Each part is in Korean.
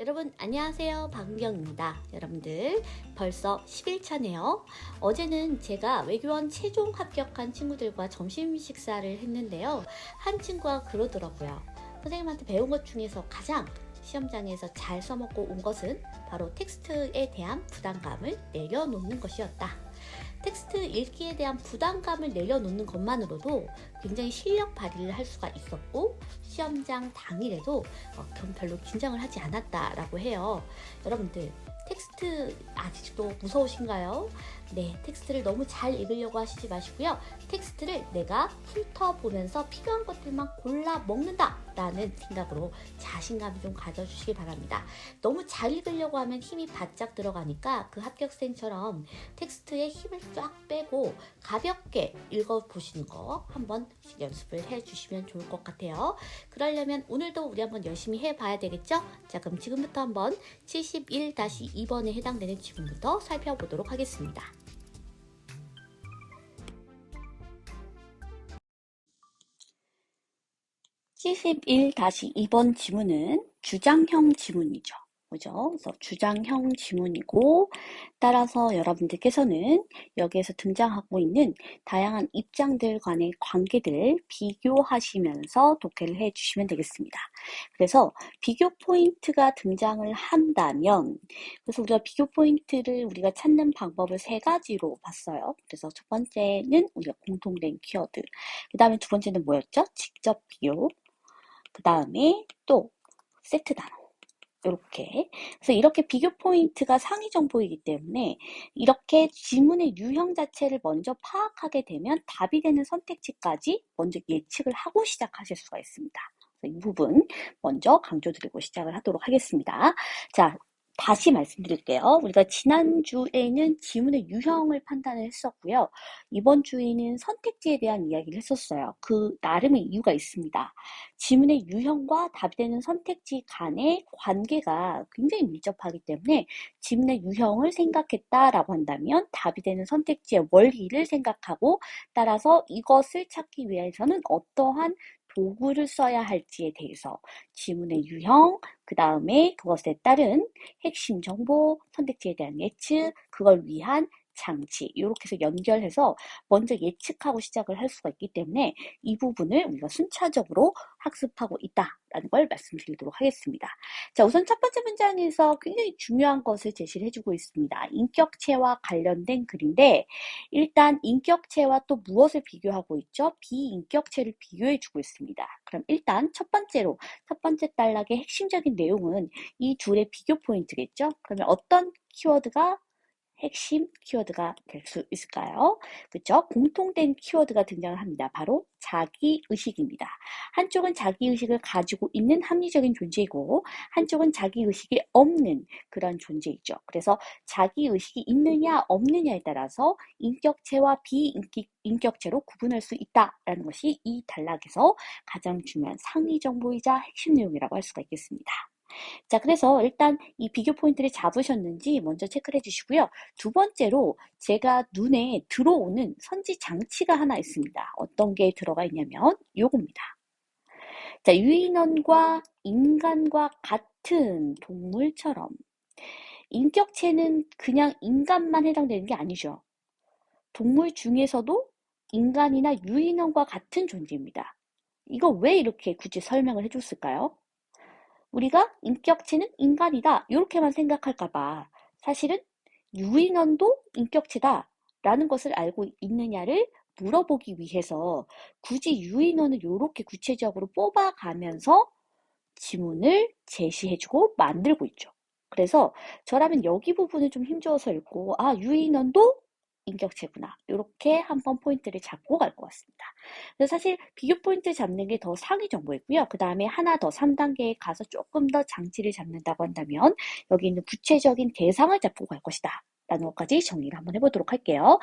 여러분 안녕하세요, 박은경입니다. 여러분들 벌써 10일차네요. 어제는 제가 외교원 최종 합격한 친구들과 점심 식사를 했는데요. 한 친구가 그러더라고요. 선생님한테 배운 것 중에서 가장 시험장에서 잘 써먹고 온 것은 바로 텍스트에 대한 부담감을 내려놓는 것이었다. 텍스트 읽기에 대한 부담감을 내려놓는 것만으로도 굉장히 실력 발휘를 할 수가 있었고, 시험장 당일에도 별로 긴장을 하지 않았다라고 해요. 여러분들 텍스트 아직도 무서우신가요? 네, 텍스트를 너무 잘 읽으려고 하시지 마시고요. 텍스트를 내가 훑어보면서 필요한 것들만 골라 먹는다 라는 생각으로 자신감 좀 가져주시기 바랍니다. 너무 잘 읽으려고 하면 힘이 바짝 들어가니까 그 합격생처럼 텍스트에 힘을 쫙 빼고 가볍게 읽어보시는 거 한번 연습을 해주시면 좋을 것 같아요. 그러려면 오늘도 우리 한번 열심히 해봐야 되겠죠? 자, 그럼 지금부터 한번 71-2번에 해당되는 지문부터 살펴보도록 하겠습니다. (71-2번) 지문은 주장형 지문이죠. 그죠? 그래서 주장형 지문이고, 따라서 여러분들께서는 여기에서 등장하고 있는 다양한 입장들 간의 관계들을 비교하시면서 독해를 해주시면 되겠습니다. 그래서 비교 포인트가 등장을 한다면, 그래서 우리가 비교 포인트를 우리가 찾는 방법을 세 가지로 봤어요. 그래서 첫 번째는 우리가 공통된 키워드, 그 다음에 두 번째는 뭐였죠? 직접 비교, 그 다음에 또 세트 단어. 이렇게. 그래서 이렇게 비교 포인트가 상위 정보이기 때문에 이렇게 지문의 유형 자체를 먼저 파악하게 되면 답이 되는 선택지까지 먼저 예측을 하고 시작하실 수가 있습니다. 그래서 이 부분 먼저 강조드리고 시작을 하도록 하겠습니다. 자, 다시 말씀드릴게요. 우리가 지난주에는 지문의 유형을 판단을 했었고요. 이번 주에는 선택지에 대한 이야기를 했었어요. 그 나름의 이유가 있습니다. 지문의 유형과 답이 되는 선택지 간의 관계가 굉장히 밀접하기 때문에 지문의 유형을 생각했다라고 한다면 답이 되는 선택지의 원리를 생각하고, 따라서 이것을 찾기 위해서는 어떠한 도구를 써야 할지에 대해서 지문의 유형, 그 다음에 그것에 따른 핵심 정보, 선택지에 대한 예측, 그걸 위한 장치, 이렇게 해서 연결해서 먼저 예측하고 시작을 할 수가 있기 때문에 이 부분을 우리가 순차적으로 학습하고 있다라는 걸 말씀드리도록 하겠습니다. 자, 우선 첫 번째 문장에서 굉장히 중요한 것을 제시를 해주고 있습니다. 인격체와 관련된 글인데, 일단 인격체와 또 무엇을 비교하고 있죠? 비인격체를 비교해주고 있습니다. 그럼 일단 첫 번째 단락의 핵심적인 내용은 이 둘의 비교 포인트겠죠? 그러면 어떤 키워드가 핵심 키워드가 될 수 있을까요? 그렇죠? 공통된 키워드가 등장을 합니다. 바로 자기의식입니다. 한쪽은 자기의식을 가지고 있는 합리적인 존재이고, 한쪽은 자기의식이 없는 그런 존재이죠. 그래서 자기의식이 있느냐 없느냐에 따라서 인격체와 비인격체로 구분할 수 있다라는 것이 이 단락에서 가장 중요한 상위 정보이자 핵심 내용이라고 할 수가 있겠습니다. 자, 그래서 일단 이 비교 포인트를 잡으셨는지 먼저 체크를 해주시고요. 두 번째로 제가 눈에 들어오는 선지 장치가 하나 있습니다. 어떤 게 들어가 있냐면 요겁니다. 자, 유인원과 인간과 같은 동물처럼, 인격체는 그냥 인간만 해당되는 게 아니죠. 동물 중에서도 인간이나 유인원과 같은 존재입니다. 이거 왜 이렇게 굳이 설명을 해줬을까요? 우리가 인격체는 인간이다 이렇게만 생각할까봐 사실은 유인원도 인격체다 라는 것을 알고 있느냐를 물어보기 위해서 굳이 유인원을 이렇게 구체적으로 뽑아가면서 지문을 제시해주고 만들고 있죠. 그래서 저라면 여기 부분을 좀 힘줘서 읽고, 아, 유인원도 인격체구나, 이렇게 한번 포인트를 잡고 갈 것 같습니다. 그래서 사실 비교 포인트 잡는 게 더 상위 정보이고요. 그 다음에 하나 더 3단계에 가서 조금 더 장치를 잡는다고 한다면 여기 있는 구체적인 대상을 잡고 갈 것이다 라는 것까지 정리를 한번 해보도록 할게요.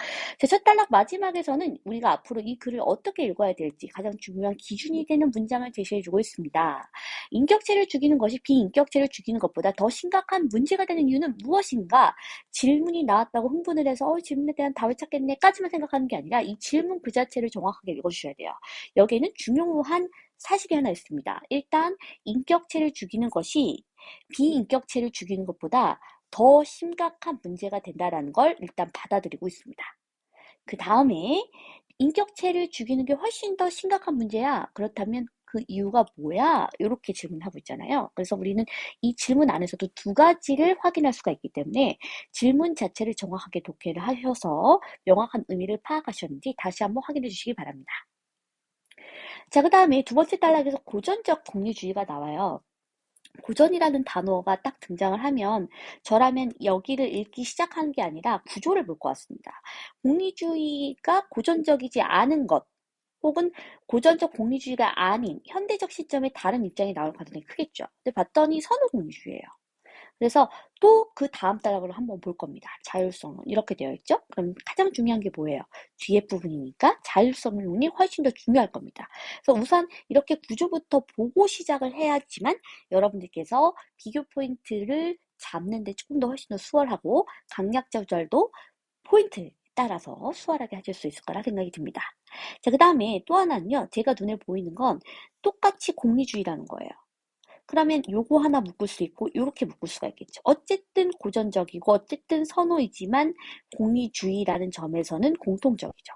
첫 단락 마지막에서는 우리가 앞으로 이 글을 어떻게 읽어야 될지 가장 중요한 기준이 되는 문장을 제시해주고 있습니다. 인격체를 죽이는 것이 비인격체를 죽이는 것보다 더 심각한 문제가 되는 이유는 무엇인가? 질문이 나왔다고 흥분을 해서 질문에 대한 답을 찾겠네까지만 생각하는 게 아니라 이 질문 그 자체를 정확하게 읽어주셔야 돼요. 여기에는 중요한 사실이 하나 있습니다. 일단 인격체를 죽이는 것이 비인격체를 죽이는 것보다 더 심각한 문제가 된다라는 걸 일단 받아들이고 있습니다. 그 다음에 인격체를 죽이는 게 훨씬 더 심각한 문제야. 그렇다면 그 이유가 뭐야? 이렇게 질문하고 있잖아요. 그래서 우리는 이 질문 안에서도 두 가지를 확인할 수가 있기 때문에 질문 자체를 정확하게 독해를 하셔서 명확한 의미를 파악하셨는지 다시 한번 확인해 주시기 바랍니다. 자, 그 다음에 두 번째 단락에서 고전적 공리주의가 나와요. 고전이라는 단어가 딱 등장을 하면 저라면 여기를 읽기 시작하는 게 아니라 구조를 볼 것 같습니다. 공리주의가 고전적이지 않은 것 혹은 고전적 공리주의가 아닌 현대적 시점에 다른 입장이 나올 가능성이 크겠죠. 근데 봤더니 선호공리주의예요. 그래서 또 그 다음 단락으로 한번 볼 겁니다. 자율성론 이렇게 되어 있죠. 그럼 가장 중요한 게 뭐예요? 뒤에 부분이니까 자율성론이 훨씬 더 중요할 겁니다. 그래서 우선 이렇게 구조부터 보고 시작을 해야지만 여러분들께서 비교 포인트를 잡는데 조금 더 훨씬 더 수월하고 강약 조절도 포인트 따라서 수월하게 하실 수 있을 거라 생각이 듭니다. 자, 그 다음에 또 하나는요. 제가 눈에 보이는 건 똑같이 공리주의라는 거예요. 그러면 요거 하나 묶을 수 있고 요렇게 묶을 수가 있겠죠. 어쨌든 고전적이고 어쨌든 선호이지만 공리주의라는 점에서는 공통적이죠.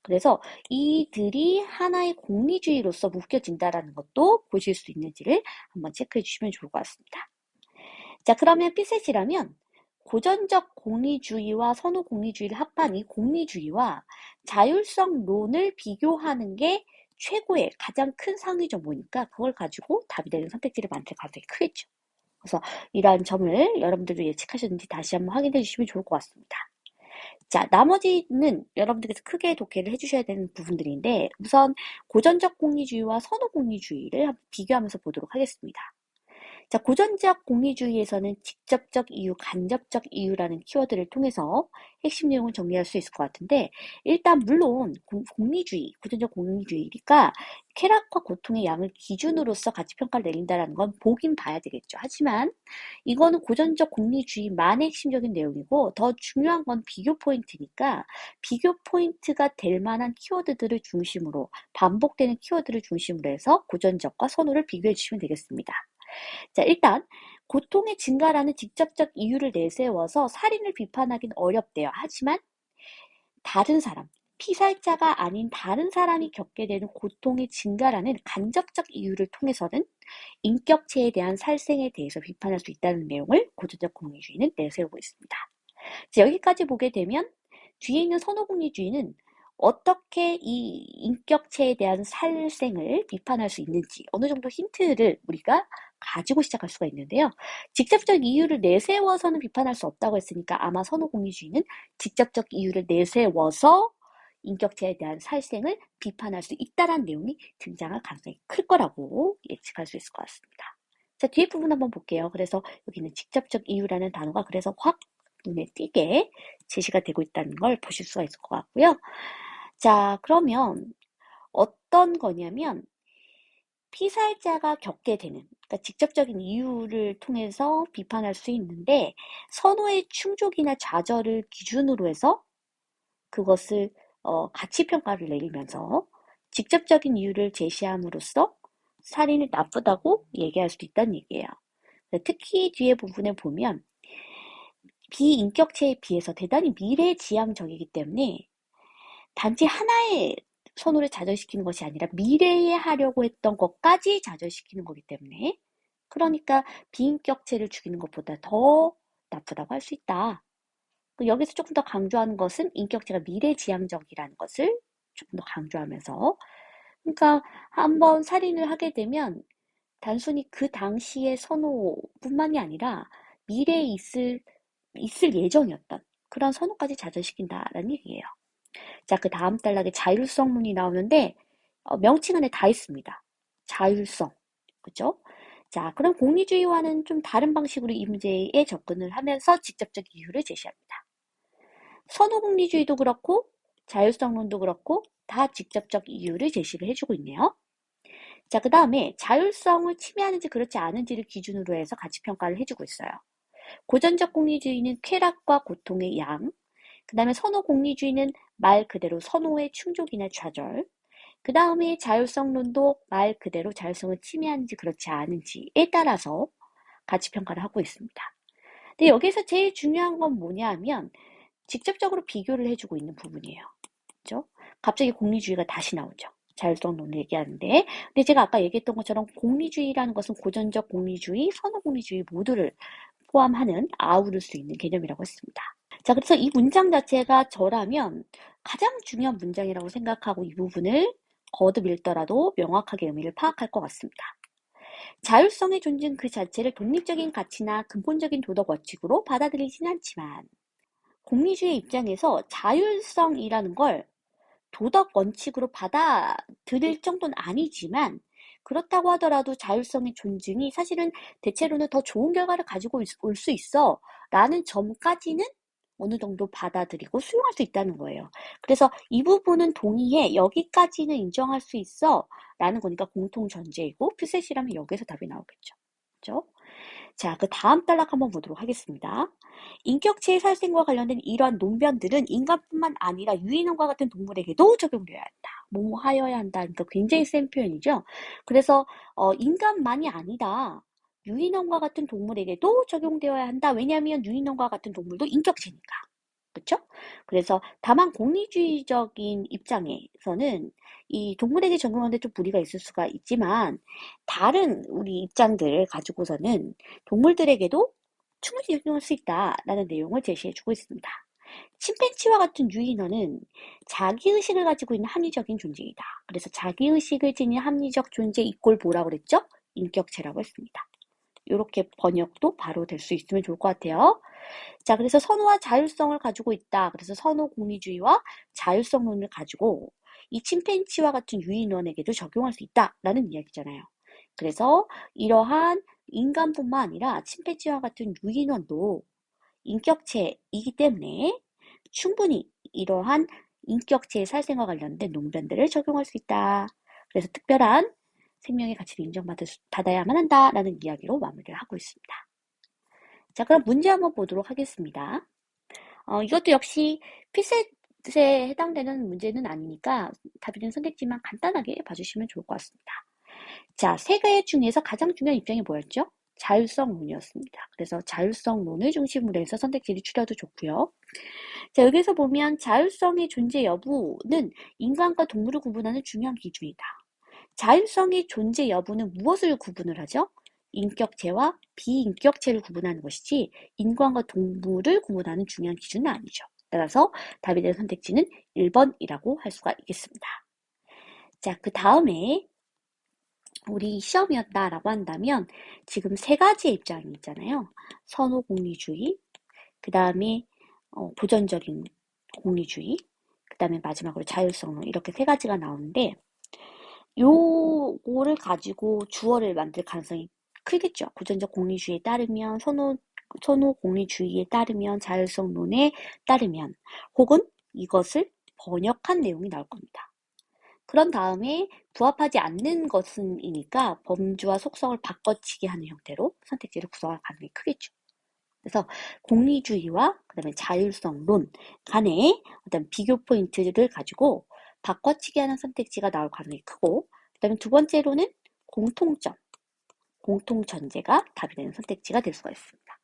그래서 이들이 하나의 공리주의로서 묶여진다라는 것도 보실 수 있는지를 한번 체크해 주시면 좋을 것 같습니다. 자, 그러면 피셋이라면 고전적 공리주의와 선호 공리주의를 합한 이 공리주의와 자율성론을 비교하는 게 최고의 가장 큰 상위 정보니까 그걸 가지고 답이 되는 선택지를 만들 가능성이 크겠죠. 그래서 이러한 점을 여러분들도 예측하셨는지 다시 한번 확인해 주시면 좋을 것 같습니다. 자, 나머지는 여러분들께서 크게 독해를 해주셔야 되는 부분들인데 우선 고전적 공리주의와 선호 공리주의를 비교하면서 보도록 하겠습니다. 자, 고전적 공리주의에서는 직접적 이유, 간접적 이유라는 키워드를 통해서 핵심 내용을 정리할 수 있을 것 같은데 일단 물론 공리주의, 고전적 공리주의니까 쾌락과 고통의 양을 기준으로서 가치평가를 내린다는 건 보긴 봐야 되겠죠. 하지만 이거는 고전적 공리주의만의 핵심적인 내용이고 더 중요한 건 비교 포인트니까 비교 포인트가 될 만한 키워드들을 중심으로 반복되는 키워드를 중심으로 해서 고전적과 선호를 비교해 주시면 되겠습니다. 자, 일단 고통의 증가라는 직접적 이유를 내세워서 살인을 비판하기는 어렵대요. 하지만 다른 사람, 피살자가 아닌 다른 사람이 겪게 되는 고통의 증가라는 간접적 이유를 통해서는 인격체에 대한 살생에 대해서 비판할 수 있다는 내용을 고전적 공리주의는 내세우고 있습니다. 자, 여기까지 보게 되면 뒤에 있는 선호공리주의는 어떻게 이 인격체에 대한 살생을 비판할 수 있는지 어느 정도 힌트를 우리가 가지고 시작할 수가 있는데요. 직접적 이유를 내세워서는 비판할 수 없다고 했으니까 아마 선호공리주의는 직접적 이유를 내세워서 인격체에 대한 살생을 비판할 수 있다는 내용이 등장할 가능성이 클 거라고 예측할 수 있을 것 같습니다. 자, 뒤에 부분 한번 볼게요. 그래서 여기는 직접적 이유라는 단어가 그래서 확 눈에 띄게 제시가 되고 있다는 걸 보실 수가 있을 것 같고요. 자, 그러면 어떤 거냐면 피살자가 겪게 되는 그러니까 직접적인 이유를 통해서 비판할 수 있는데 선호의 충족이나 좌절을 기준으로 해서 그것을 가치평가를 내리면서 직접적인 이유를 제시함으로써 살인이 나쁘다고 얘기할 수도 있다는 얘기예요. 특히 뒤에 부분에 보면 비인격체에 비해서 대단히 미래지향적이기 때문에 단지 하나의 선호를 좌절시키는 것이 아니라 미래에 하려고 했던 것까지 좌절시키는 거기 때문에 그러니까 비인격체를 죽이는 것보다 더 나쁘다고 할 수 있다. 여기서 조금 더 강조하는 것은 인격체가 미래지향적이라는 것을 조금 더 강조하면서 그러니까 한번 살인을 하게 되면 단순히 그 당시의 선호뿐만이 아니라 미래에 있을 예정이었던 그런 선호까지 좌절시킨다라는 얘기예요. 자, 그 다음 단락에 자율성론이 나오는데 명칭 안에 다 있습니다. 자율성, 그죠? 자, 그럼 공리주의와는 좀 다른 방식으로 이 문제에 접근을 하면서 직접적 이유를 제시합니다. 선호공리주의도 그렇고 자율성론도 그렇고 다 직접적 이유를 제시를 해주고 있네요. 자, 그 다음에 자율성을 침해하는지 그렇지 않은지를 기준으로 해서 가치평가를 해주고 있어요. 고전적 공리주의는 쾌락과 고통의 양, 그 다음에 선호공리주의는 말 그대로 선호의 충족이나 좌절, 그 다음에 자율성론도 말 그대로 자율성을 침해하는지 그렇지 않은지에 따라서 가치 평가를 하고 있습니다. 근데 여기서 제일 중요한 건 뭐냐 하면 직접적으로 비교를 해주고 있는 부분이에요. 그죠? 갑자기 공리주의가 다시 나오죠. 자율성론을 얘기하는데. 근데 제가 아까 얘기했던 것처럼 공리주의라는 것은 고전적 공리주의, 선호 공리주의 모두를 포함하는 아우를 수 있는 개념이라고 했습니다. 자, 그래서 이 문장 자체가 저라면 가장 중요한 문장이라고 생각하고 이 부분을 거듭 읽더라도 명확하게 의미를 파악할 것 같습니다. 자율성의 존중 그 자체를 독립적인 가치나 근본적인 도덕 원칙으로 받아들이진 않지만 공리주의 입장에서 자율성이라는 걸 도덕 원칙으로 받아들일 정도는 아니지만 그렇다고 하더라도 자율성의 존중이 사실은 대체로는 더 좋은 결과를 가지고 올 수 있어 라는 점까지는 어느 정도 받아들이고 수용할 수 있다는 거예요. 그래서 이 부분은 동의해. 여기까지는 인정할 수 있어 라는 거니까 공통 전제이고 퓨셋이라면 여기서 답이 나오겠죠. 그렇죠? 자, 그 다음 단락 한번 보도록 하겠습니다. 인격체의 살생과 관련된 이러한 논변들은 인간뿐만 아니라 유인원과 같은 동물에게도 적용되어야 한다. 뭐 하여야 한다. 그러니까 굉장히 센 표현이죠. 그래서 인간만이 아니다. 유인원과 같은 동물에게도 적용되어야 한다. 왜냐하면 유인원과 같은 동물도 인격체니까. 그렇죠? 그래서 다만 공리주의적인 입장에서는 이 동물에게 적용하는데 좀 무리가 있을 수가 있지만 다른 우리 입장들을 가지고서는 동물들에게도 충분히 적용할 수 있다라는 내용을 제시해주고 있습니다. 침팬지와 같은 유인원은 자기의식을 가지고 있는 합리적인 존재이다. 그래서 자기의식을 지닌 합리적 존재 이꼴 뭐라고 그랬죠? 인격체라고 했습니다. 이렇게 번역도 바로 될 수 있으면 좋을 것 같아요. 자, 그래서 선호와 자율성을 가지고 있다. 그래서 선호 공리주의와 자율성론을 가지고 이 침팬지와 같은 유인원에게도 적용할 수 있다라는 이야기잖아요. 그래서 이러한 인간뿐만 아니라 침팬지와 같은 유인원도 인격체이기 때문에 충분히 이러한 인격체의 살생과 관련된 논변들을 적용할 수 있다. 그래서 특별한 생명의 가치를 인정받아야만 한다라는 이야기로 마무리를 하고 있습니다. 자, 그럼 문제 한번 보도록 하겠습니다. 이것도 역시 피셋에 해당되는 문제는 아니니까 답이된 선택지만 간단하게 봐주시면 좋을 것 같습니다. 자, 세 개 중에서 가장 중요한 입장이 뭐였죠? 자율성론이었습니다. 그래서 자율성론을 중심으로 해서 선택지를 추려도 좋고요. 자, 여기서 보면 자율성의 존재 여부는 인간과 동물을 구분하는 중요한 기준이다. 자율성의 존재 여부는 무엇을 구분을 하죠? 인격체와 비인격체를 구분하는 것이지 인간과 동물을 구분하는 중요한 기준은 아니죠. 따라서 답이 되는 선택지는 1번이라고 할 수가 있겠습니다. 자, 그 다음에 우리 시험이었다라고 한다면 지금 세 가지의 입장이 있잖아요. 선호 공리주의, 그 다음에 보전적인 공리주의, 그 다음에 마지막으로 자율성론 이렇게 세 가지가 나오는데 요거를 가지고 주어를 만들 가능성이 크겠죠. 고전적 공리주의에 따르면 선호 공리주의에 따르면 자율성론에 따르면 혹은 이것을 번역한 내용이 나올 겁니다. 그런 다음에 부합하지 않는 것은이니까 범주와 속성을 바꿔치기 하는 형태로 선택지를 구성할 가능성이 크겠죠. 그래서 공리주의와 그다음에 자율성론 간의 어떤 비교 포인트를 가지고 바꿔치기 하는 선택지가 나올 가능성이 크고 그다음에 두 번째로는 공통점, 공통전제가 답이 되는 선택지가 될 수가 있습니다.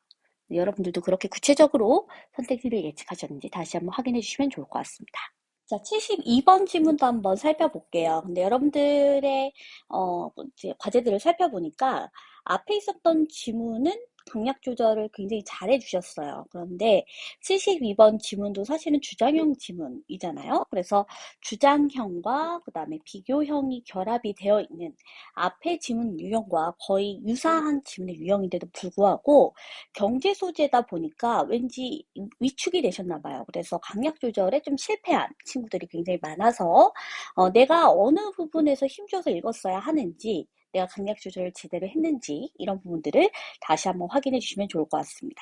여러분들도 그렇게 구체적으로 선택지를 예측하셨는지 다시 한번 확인해 주시면 좋을 것 같습니다. 자, 72번 지문도 한번 살펴볼게요. 근데 여러분들의 이제 과제들을 살펴보니까 앞에 있었던 지문은 강약 조절을 굉장히 잘 해주셨어요. 그런데 72번 지문도 사실은 주장형 지문이잖아요. 그래서 주장형과 그 다음에 비교형이 결합이 되어 있는 앞에 지문 유형과 거의 유사한 지문의 유형인데도 불구하고 경제 소재다 보니까 왠지 위축이 되셨나 봐요. 그래서 강약 조절에 좀 실패한 친구들이 굉장히 많아서 내가 어느 부분에서 힘줘서 읽었어야 하는지 내가 강약 조절을 제대로 했는지 이런 부분들을 다시 한번 확인해 주시면 좋을 것 같습니다.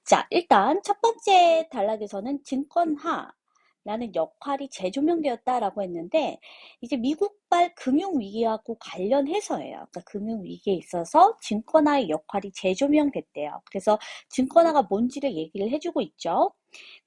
자, 일단 첫 번째 단락에서는 증권화라는 역할이 재조명되었다라고 했는데 이제 미국발 금융위기하고 관련해서예요. 그러니까 금융위기에 있어서 증권화의 역할이 재조명됐대요. 그래서 증권화가 뭔지를 얘기를 해주고 있죠.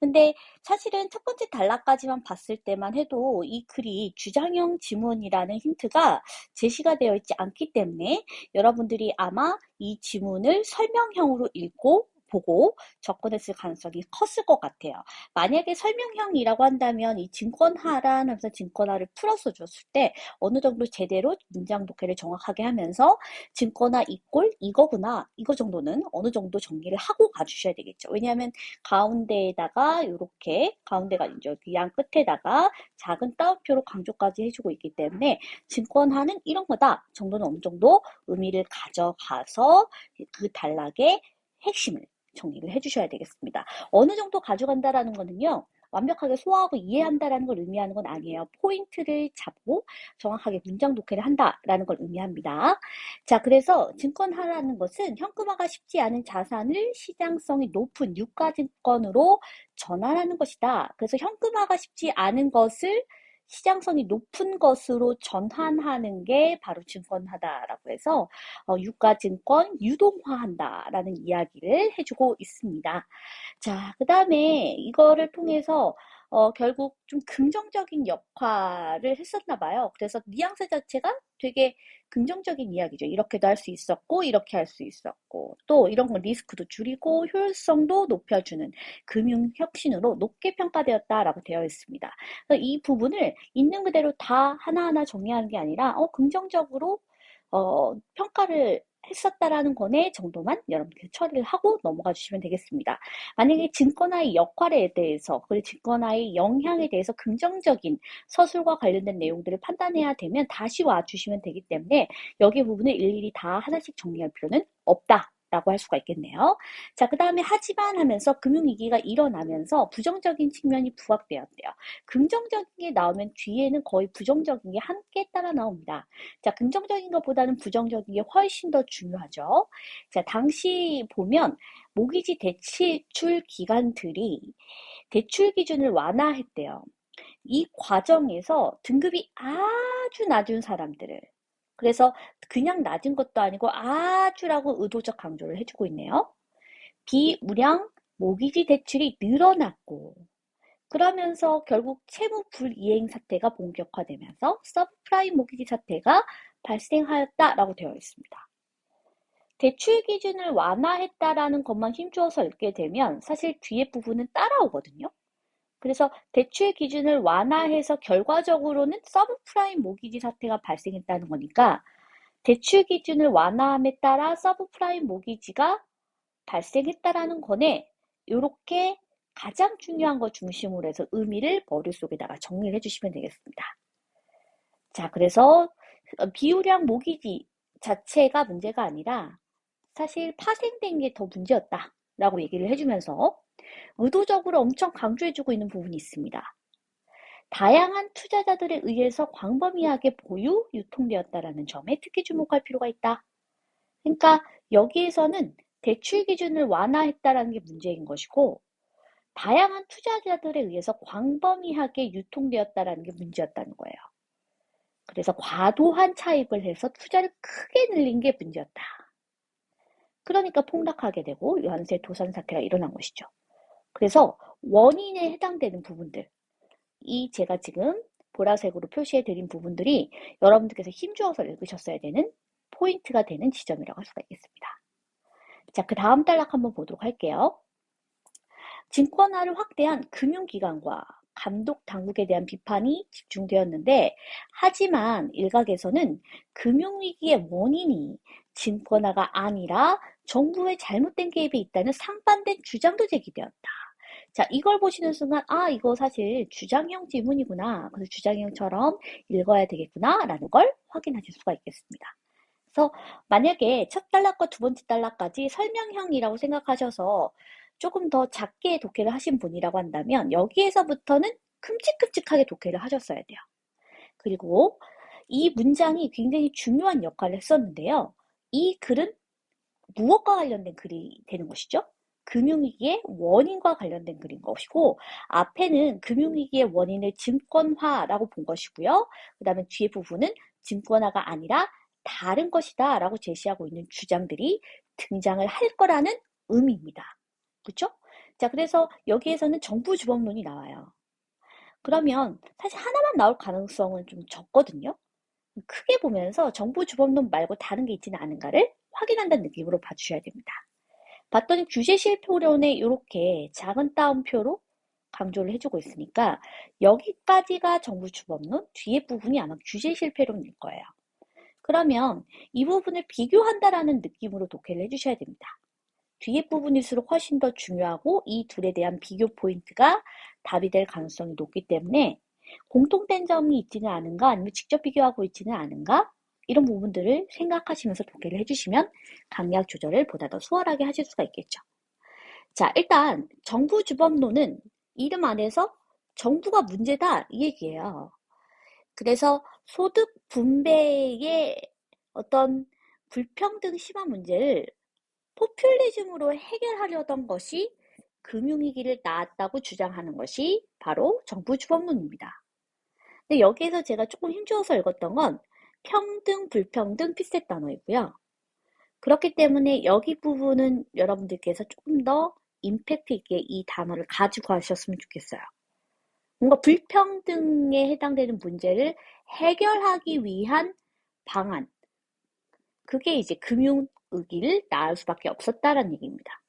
근데 사실은 첫 번째 단락까지만 봤을 때만 해도 이 글이 주장형 지문이라는 힌트가 제시가 되어 있지 않기 때문에 여러분들이 아마 이 지문을 설명형으로 읽고 보고 접근했을 가능성이 컸을 것 같아요. 만약에 설명형이라고 한다면 이 증권하라는 하면서 증권하를 풀어서 줬을 때 어느 정도 제대로 문장 독해를 정확하게 하면서 증권하 이꼴 이거구나 이거 정도는 어느 정도 정리를 하고 가주셔야 되겠죠. 왜냐하면 가운데에다가 이렇게 가운데가 이제 양 끝에다가 작은 따옴표로 강조까지 해주고 있기 때문에 증권하는 이런 거다 정도는 어느 정도 의미를 가져가서 그 단락의 핵심을 정리를 해주셔야 되겠습니다. 어느 정도 가져간다라는 거는요. 완벽하게 소화하고 이해한다라는 걸 의미하는 건 아니에요. 포인트를 잡고 정확하게 문장 독해를 한다라는 걸 의미합니다. 자, 그래서 증권화라는 것은 현금화가 쉽지 않은 자산을 시장성이 높은 유가증권으로 전환하는 것이다. 그래서 현금화가 쉽지 않은 것을 시장성이 높은 것으로 전환하는 게 바로 증권화다라고 해서 유가증권 유동화한다라는 이야기를 해주고 있습니다. 자, 그 다음에 이거를 통해서 결국 좀 긍정적인 역할을 했었나 봐요. 그래서 뉘앙스 자체가 되게 긍정적인 이야기죠. 이렇게도 할 수 있었고, 이렇게 할 수 있었고, 또 이런 건 리스크도 줄이고, 효율성도 높여주는 금융혁신으로 높게 평가되었다라고 되어 있습니다. 그래서 이 부분을 있는 그대로 다 하나하나 정리하는 게 아니라, 긍정적으로 평가를 했었다라는 거네 정도만 여러분들 처리를 하고 넘어가 주시면 되겠습니다. 만약에 증권화의 역할에 대해서 그리고 증권화의 영향에 대해서 긍정적인 서술과 관련된 내용들을 판단해야 되면 다시 와주시면 되기 때문에 여기 부분을 일일이 다 하나씩 정리할 필요는 없다. 라고 할 수가 있겠네요. 자, 그 다음에 하지만 하면서 금융위기가 일어나면서 부정적인 측면이 부각되었대요. 긍정적인 게 나오면 뒤에는 거의 부정적인 게 함께 따라 나옵니다. 자, 긍정적인 것보다는 부정적인 게 훨씬 더 중요하죠. 자, 당시 보면 모기지 대출 기관들이 대출 기준을 완화했대요. 이 과정에서 등급이 아주 낮은 사람들을 그래서 그냥 낮은 것도 아니고 아주라고 의도적 강조를 해주고 있네요. 비무량 모기지 대출이 늘어났고 그러면서 결국 채무 불이행 사태가 본격화되면서 서브프라임 모기지 사태가 발생하였다라고 되어 있습니다. 대출 기준을 완화했다라는 것만 힘주어서 읽게 되면 사실 뒤에 부분은 따라오거든요. 그래서 대출 기준을 완화해서 결과적으로는 서브프라임 모기지 사태가 발생했다는 거니까 대출 기준을 완화함에 따라 서브프라임 모기지가 발생했다라는 거네. 이렇게 가장 중요한 것 중심으로 해서 의미를 머릿속에다가 정리를 해주시면 되겠습니다. 자, 그래서 비유량 모기지 자체가 문제가 아니라 사실 파생된 게 더 문제였다라고 얘기를 해주면서 의도적으로 엄청 강조해주고 있는 부분이 있습니다. 다양한 투자자들에 의해서 광범위하게 보유, 유통되었다라는 점에 특히 주목할 필요가 있다. 그러니까 여기에서는 대출 기준을 완화했다라는 게 문제인 것이고 다양한 투자자들에 의해서 광범위하게 유통되었다라는 게 문제였다는 거예요. 그래서 과도한 차입을 해서 투자를 크게 늘린 게 문제였다. 그러니까 폭락하게 되고 연쇄 도산 사태가 일어난 것이죠. 그래서 원인에 해당되는 부분들, 이 제가 지금 보라색으로 표시해 드린 부분들이 여러분들께서 힘주어서 읽으셨어야 되는 포인트가 되는 지점이라고 할 수가 있겠습니다. 자, 그 다음 단락 한번 보도록 할게요. 증권화를 확대한 금융기관과 감독 당국에 대한 비판이 집중되었는데 하지만 일각에서는 금융위기의 원인이 증권화가 아니라 정부의 잘못된 개입이 있다는 상반된 주장도 제기되었다. 자, 이걸 보시는 순간 이거 사실 주장형 지문이구나. 그래서 주장형처럼 읽어야 되겠구나 라는 걸 확인하실 수가 있겠습니다. 그래서 만약에 첫 단락과 두 번째 단락까지 설명형이라고 생각하셔서 조금 더 작게 독해를 하신 분이라고 한다면 여기에서부터는 큼직큼직하게 독해를 하셨어야 돼요. 그리고 이 문장이 굉장히 중요한 역할을 했었는데요. 이 글은 무엇과 관련된 글이 되는 것이죠? 금융위기의 원인과 관련된 글인 것이고 앞에는 금융위기의 원인을 증권화라고 본 것이고요. 그 다음에 뒤에 부분은 증권화가 아니라 다른 것이다 라고 제시하고 있는 주장들이 등장을 할 거라는 의미입니다. 그렇죠? 자, 그래서 여기에서는 정부 주범론이 나와요. 그러면 사실 하나만 나올 가능성은 좀 적거든요. 크게 보면서 정부 주범론 말고 다른 게 있지는 않은가를 확인한다는 느낌으로 봐주셔야 됩니다. 봤더니 규제 실패론에 이렇게 작은 따옴표로 강조를 해주고 있으니까 여기까지가 정부 주범론, 뒤에 부분이 아마 규제 실패론일 거예요. 그러면 이 부분을 비교한다라는 느낌으로 독해를 해주셔야 됩니다. 뒤에 부분일수록 훨씬 더 중요하고 이 둘에 대한 비교 포인트가 답이 될 가능성이 높기 때문에 공통된 점이 있지는 않은가 아니면 직접 비교하고 있지는 않은가 이런 부분들을 생각하시면서 독해를 해주시면 강약 조절을 보다 더 수월하게 하실 수가 있겠죠. 자, 일단 정부 주범론은 이름 안에서 정부가 문제다 이 얘기예요. 그래서 소득 분배의 어떤 불평등 심화 문제를 포퓰리즘으로 해결하려던 것이 금융위기를 낳았다고 주장하는 것이 바로 정부 주범론입니다. 근데 여기에서 제가 조금 힘주어서 읽었던 건 평등, 불평등, 피셋 단어이고요. 그렇기 때문에 여기 부분은 여러분들께서 조금 더 임팩트 있게 이 단어를 가지고 하셨으면 좋겠어요. 뭔가 불평등에 해당되는 문제를 해결하기 위한 방안, 그게 이제 금융위기를 낳을 수밖에 없었다라는 얘기입니다.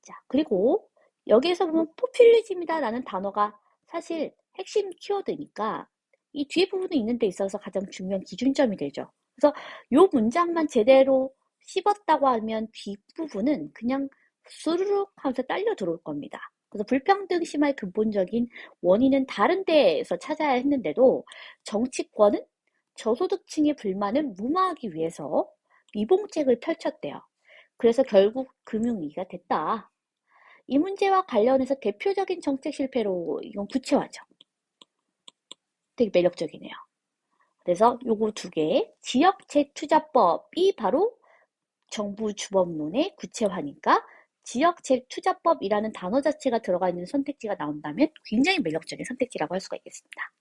자, 그리고 여기에서 보면 포퓰리즘이다라는 단어가 사실 핵심 키워드니까 이 뒤에 부분이 있는 데 있어서 가장 중요한 기준점이 되죠. 그래서 이 문장만 제대로 씹었다고 하면 뒷부분은 그냥 수르륵 하면서 딸려 들어올 겁니다. 그래서 불평등 심화의 근본적인 원인은 다른 데에서 찾아야 했는데도 정치권은 저소득층의 불만을 무마하기 위해서 미봉책을 펼쳤대요. 그래서 결국 금융위기가 됐다. 이 문제와 관련해서 대표적인 정책 실패로 이건 구체화죠. 되게 매력적이네요. 그래서 요거 두 개, 지역 재투자법이 바로 정부 주범론의 구체화니까 지역 재투자법이라는 단어 자체가 들어가 있는 선택지가 나온다면 굉장히 매력적인 선택지라고 할 수가 있겠습니다.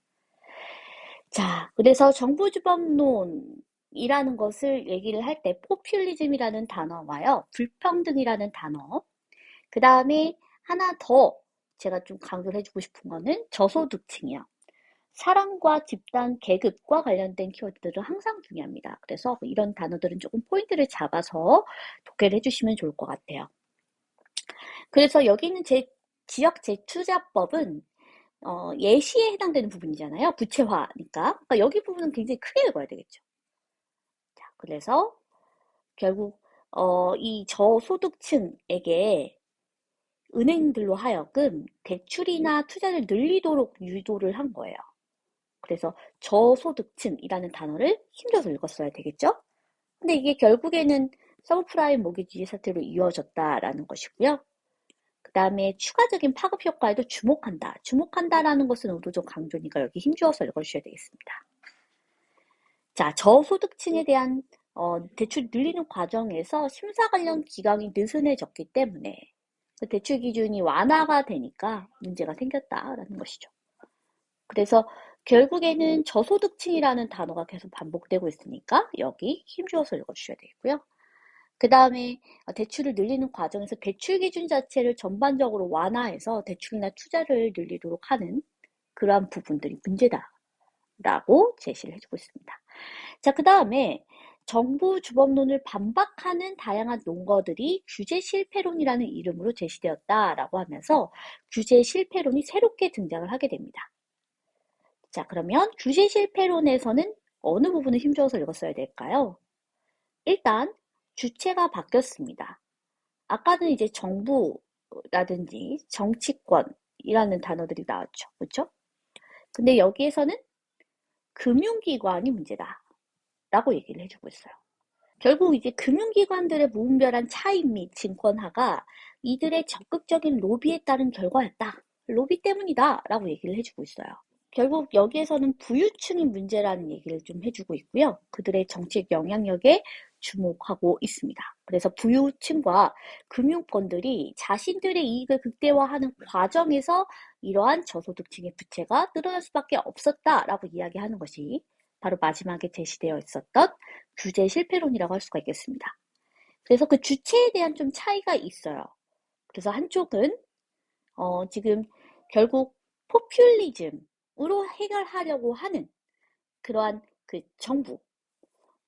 자, 그래서 정부 주범론이라는 것을 얘기를 할 때 포퓰리즘이라는 단어와요, 불평등이라는 단어, 그 다음에 하나 더 제가 좀 강조를 해주고 싶은 거는 저소득층이요. 사람과 집단, 계급과 관련된 키워드들은 항상 중요합니다. 그래서 이런 단어들은 조금 포인트를 잡아서 독해를 해주시면 좋을 것 같아요. 그래서 여기 있는 지역 재투자법은 예시에 해당되는 부분이잖아요. 구체화니까. 그러니까 여기 부분은 굉장히 크게 읽어야 되겠죠. 자, 그래서 결국 이 저소득층에게 은행들로 하여금 대출이나 투자를 늘리도록 유도를 한 거예요. 그래서 저소득층이라는 단어를 힘줘서 읽었어야 되겠죠? 근데 이게 결국에는 서브프라임 모기지 사태로 이어졌다라는 것이고요. 그 다음에 추가적인 파급 효과에도 주목한다. 주목한다라는 것은 의도적 강조니까 여기 힘주어서 읽어주셔야 되겠습니다. 자, 저소득층에 대한 대출 늘리는 과정에서 심사 관련 기강이 느슨해졌기 때문에 그 대출 기준이 완화가 되니까 문제가 생겼다라는 것이죠. 그래서 결국에는 저소득층이라는 단어가 계속 반복되고 있으니까 여기 힘주어서 읽어주셔야 되고요. 그 다음에 대출을 늘리는 과정에서 대출 기준 자체를 전반적으로 완화해서 대출이나 투자를 늘리도록 하는 그러한 부분들이 문제다라고 제시를 해주고 있습니다. 자, 그 다음에 정부 주범론을 반박하는 다양한 논거들이 규제 실패론이라는 이름으로 제시되었다라고 하면서 규제 실패론이 새롭게 등장을 하게 됩니다. 자, 그러면 규제 실패론에서는 어느 부분을 힘줘서 읽었어야 될까요? 일단 주체가 바뀌었습니다. 아까는 이제 정부라든지 정치권이라는 단어들이 나왔죠. 그렇죠? 근데 여기에서는 금융기관이 문제다 라고 얘기를 해주고 있어요. 결국 이제 금융기관들의 무분별한 차입 및 증권화가 이들의 적극적인 로비에 따른 결과였다. 로비 때문이다 라고 얘기를 해주고 있어요. 결국 여기에서는 부유층의 문제라는 얘기를 좀 해주고 있고요. 그들의 정책 영향력에 주목하고 있습니다. 그래서 부유층과 금융권들이 자신들의 이익을 극대화하는 과정에서 이러한 저소득층의 부채가 늘어날 수밖에 없었다라고 이야기하는 것이 바로 마지막에 제시되어 있었던 규제 실패론이라고 할 수가 있겠습니다. 그래서 그 주체에 대한 좀 차이가 있어요. 그래서 한쪽은 지금 결국 포퓰리즘으로 해결하려고 하는 그러한 그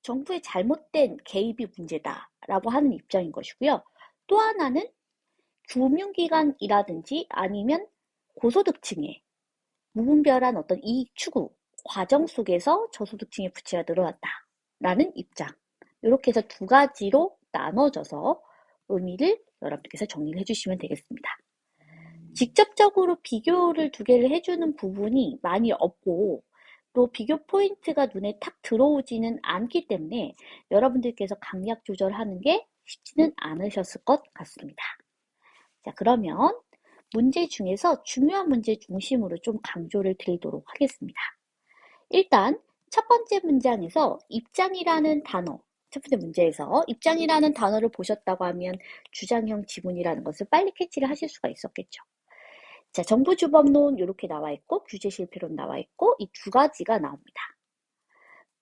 정부의 잘못된 개입이 문제다라고 하는 입장인 것이고요. 또 하나는 금융기관이라든지 아니면 고소득층의 무분별한 어떤 이익 추구 과정 속에서 저소득층의 부채가 늘어났다라는 입장. 이렇게 해서 두 가지로 나눠져서 의미를 여러분께서 정리를 해주시면 되겠습니다. 직접적으로 비교를 두 개를 해주는 부분이 많이 없고 또 비교 포인트가 눈에 탁 들어오지는 않기 때문에 여러분들께서 강약 조절하는 게 쉽지는 않으셨을 것 같습니다. 자, 그러면 문제 중에서 중요한 문제 중심으로 좀 강조를 드리도록 하겠습니다. 일단 첫 번째 문장에서 입장이라는 단어, 첫 번째 문제에서 입장이라는 단어를 보셨다고 하면 주장형 지문이라는 것을 빨리 캐치를 하실 수가 있었겠죠. 자, 정부주범론 이렇게 나와 있고 규제 실패론 나와 있고 이 두 가지가 나옵니다.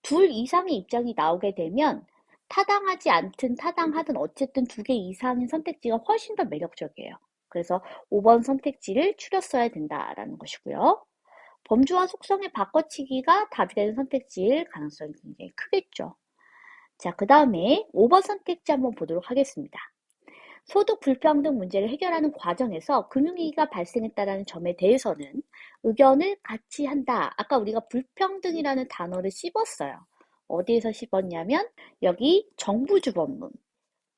둘 이상의 입장이 나오게 되면 타당하지 않든 타당하든 어쨌든 두 개 이상의 선택지가 훨씬 더 매력적이에요. 그래서 5번 선택지를 추렸어야 된다라는 것이고요. 범주와 속성의 바꿔치기가 답이 되는 선택지일 가능성이 굉장히 크겠죠. 자, 그 다음에 5번 선택지 한번 보도록 하겠습니다. 소득 불평등 문제를 해결하는 과정에서 금융위기가 발생했다는 점에 대해서는 의견을 같이 한다. 아까 우리가 불평등이라는 단어를 씹었어요. 어디에서 씹었냐면 여기 정부주범론.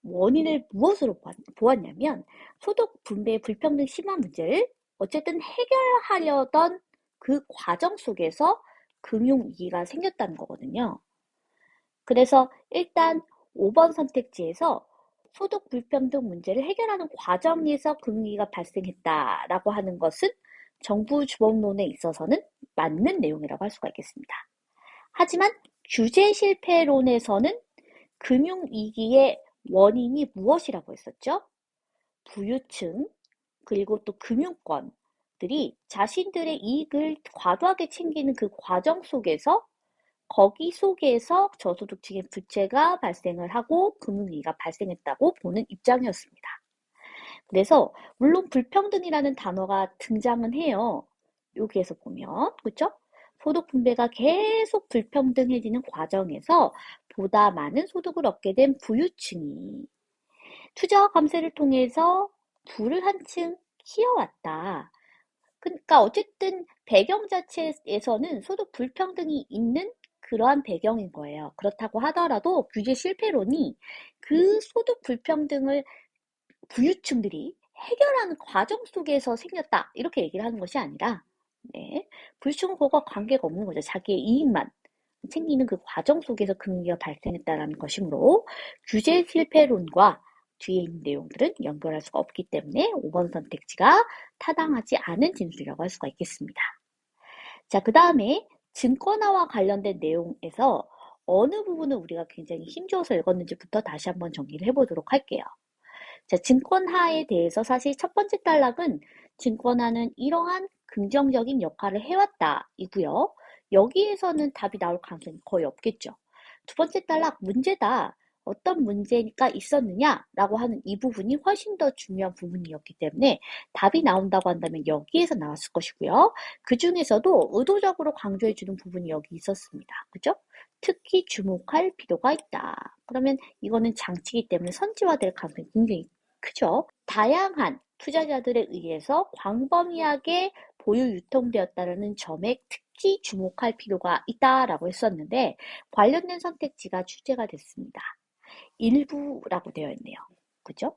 원인을 무엇으로 보았냐면 소득 분배의 불평등 심화 문제를 어쨌든 해결하려던 그 과정 속에서 금융위기가 생겼다는 거거든요. 그래서 일단 5번 선택지에서 소득 불평등 문제를 해결하는 과정에서 금융위기가 발생했다라고 하는 것은 정부 주범론에 있어서는 맞는 내용이라고 할 수가 있겠습니다. 하지만 규제 실패론에서는 금융위기의 원인이 무엇이라고 했었죠? 부유층 그리고 또 금융권들이 자신들의 이익을 과도하게 챙기는 그 과정 속에서 거기 속에서 저소득층의 부채가 발생을 하고 금융위기가 발생했다고 보는 입장이었습니다. 그래서 물론 불평등이라는 단어가 등장은 해요. 여기에서 보면 그렇죠? 소득 분배가 계속 불평등해지는 과정에서 보다 많은 소득을 얻게 된 부유층이 투자와 감세를 통해서 부를 한층 키워왔다. 그러니까 어쨌든 배경 자체에서는 소득 불평등이 있는 그러한 배경인 거예요. 그렇다고 하더라도 규제 실패론이 그 소득 불평등을 부유층들이 해결하는 과정 속에서 생겼다. 이렇게 얘기를 하는 것이 아니라 네, 부유층은 그거와 관계가 없는 거죠. 자기의 이익만 챙기는 그 과정 속에서 금융위기가 발생했다는 것이므로 규제 실패론과 뒤에 있는 내용들은 연결할 수가 없기 때문에 5번 선택지가 타당하지 않은 진술이라고 할 수가 있겠습니다. 자, 그 다음에 증권화와 관련된 내용에서 어느 부분을 우리가 굉장히 힘줘서 읽었는지부터 다시 한번 정리를 해보도록 할게요. 자, 증권화에 대해서 사실 첫 번째 단락은 증권화는 이러한 긍정적인 역할을 해왔다 이고요. 여기에서는 답이 나올 가능성이 거의 없겠죠. 두 번째 단락 문제다. 어떤 문제가 있었느냐라고 하는 이 부분이 훨씬 더 중요한 부분이었기 때문에 답이 나온다고 한다면 여기에서 나왔을 것이고요. 그 중에서도 의도적으로 강조해주는 부분이 여기 있었습니다. 그죠? 특히 주목할 필요가 있다. 그러면 이거는 장치이기 때문에 선지화될 가능성이 굉장히 크죠. 다양한 투자자들에 의해서 광범위하게 보유 유통되었다는 점에 특히 주목할 필요가 있다라고 했었는데 관련된 선택지가 출제가 됐습니다. 일부라고 되어 있네요. 그죠?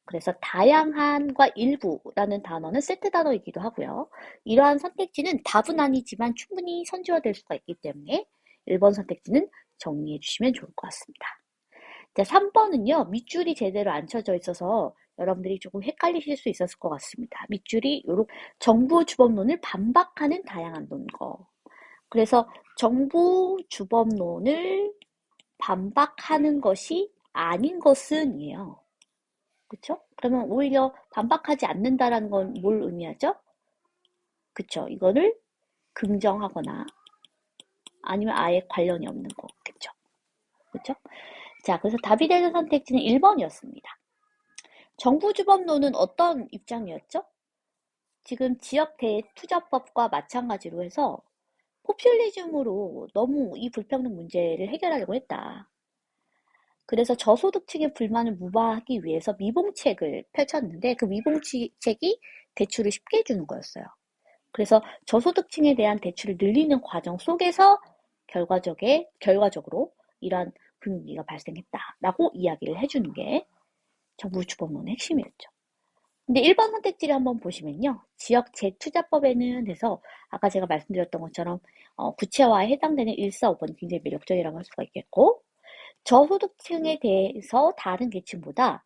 그래서 다양한과 일부라는 단어는 세트 단어이기도 하고요. 이러한 선택지는 답은 아니지만 충분히 선지화될 수가 있기 때문에 1번 선택지는 정리해 주시면 좋을 것 같습니다. 자, 3번은요. 밑줄이 제대로 안 쳐져 있어서 여러분들이 조금 헷갈리실 수 있었을 것 같습니다. 밑줄이 요렇게 정부 주범론을 반박하는 다양한 논거. 그래서 정부 주범론을 반박하는 것이 아닌 것은 이에요. 그쵸? 그러면 오히려 반박하지 않는다라는 건 뭘 의미하죠? 그쵸? 이거를 긍정하거나 아니면 아예 관련이 없는 거겠죠. 그쵸? 자, 그래서 답이 되는 선택지는 1번이었습니다. 정부주범론은 어떤 입장이었죠? 지금 지역 대투자법과 마찬가지로 해서 포퓰리즘으로 너무 이 불평등 문제를 해결하려고 했다. 그래서 저소득층의 불만을 무마하기 위해서 미봉책을 펼쳤는데 그 미봉책이 대출을 쉽게 해주는 거였어요. 그래서 저소득층에 대한 대출을 늘리는 과정 속에서 결과적으로 이러한 금융위기가 발생했다라고 이야기를 해주는 게 정부주범론의 핵심이었죠. 근데 1번 선택지를 한번 보시면요. 지역 재투자법에는 돼서 아까 제가 말씀드렸던 것처럼 구체화에 해당되는 1, 4, 5번이 굉장히 매력적이라고 할 수가 있겠고 저소득층에 대해서 다른 계층보다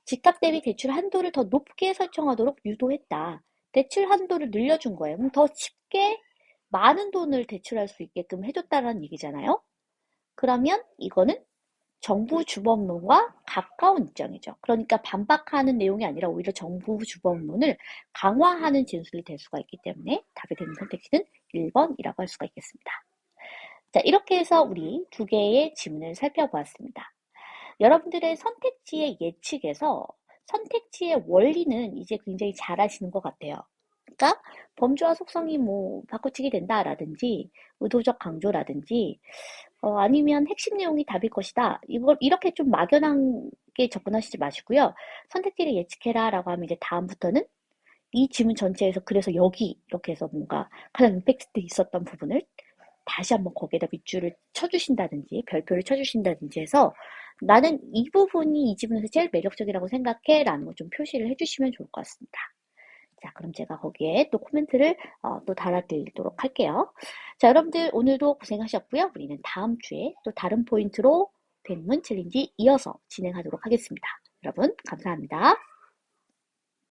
집값 대비 대출 한도를 더 높게 설정하도록 유도했다. 대출 한도를 늘려준 거예요. 그럼 더 쉽게 많은 돈을 대출할 수 있게끔 해줬다는 얘기잖아요. 그러면 이거는 정부 주범론과 가까운 입장이죠. 그러니까 반박하는 내용이 아니라 오히려 정부 주범론을 강화하는 진술이 될 수가 있기 때문에 답이 되는 선택지는 1번이라고 할 수가 있겠습니다. 자, 이렇게 해서 우리 두 개의 지문을 살펴보았습니다. 여러분들의 선택지의 예측에서 선택지의 원리는 이제 굉장히 잘 아시는 것 같아요. 그러니까 범주와 속성이 뭐 바꿔치기 된다라든지 의도적 강조라든지 아니면 핵심 내용이 답일 것이다. 이걸 이렇게 좀 막연하게 접근하시지 마시고요. 선택지를 예측해라라고 하면 이제 다음부터는 이 지문 전체에서 그래서 여기 이렇게 해서 뭔가 가장 임팩트 있었던 부분을 다시 한번 거기에다 밑줄을 쳐주신다든지 별표를 쳐주신다든지 해서 나는 이 부분이 이 지문에서 제일 매력적이라고 생각해 라는 걸 좀 표시를 해주시면 좋을 것 같습니다. 자, 그럼 제가 거기에 또 코멘트를 또 달아드리도록 할게요. 자, 여러분들 오늘도 고생하셨고요. 우리는 다음 주에 또 다른 포인트로 백문 챌린지 이어서 진행하도록 하겠습니다. 여러분, 감사합니다.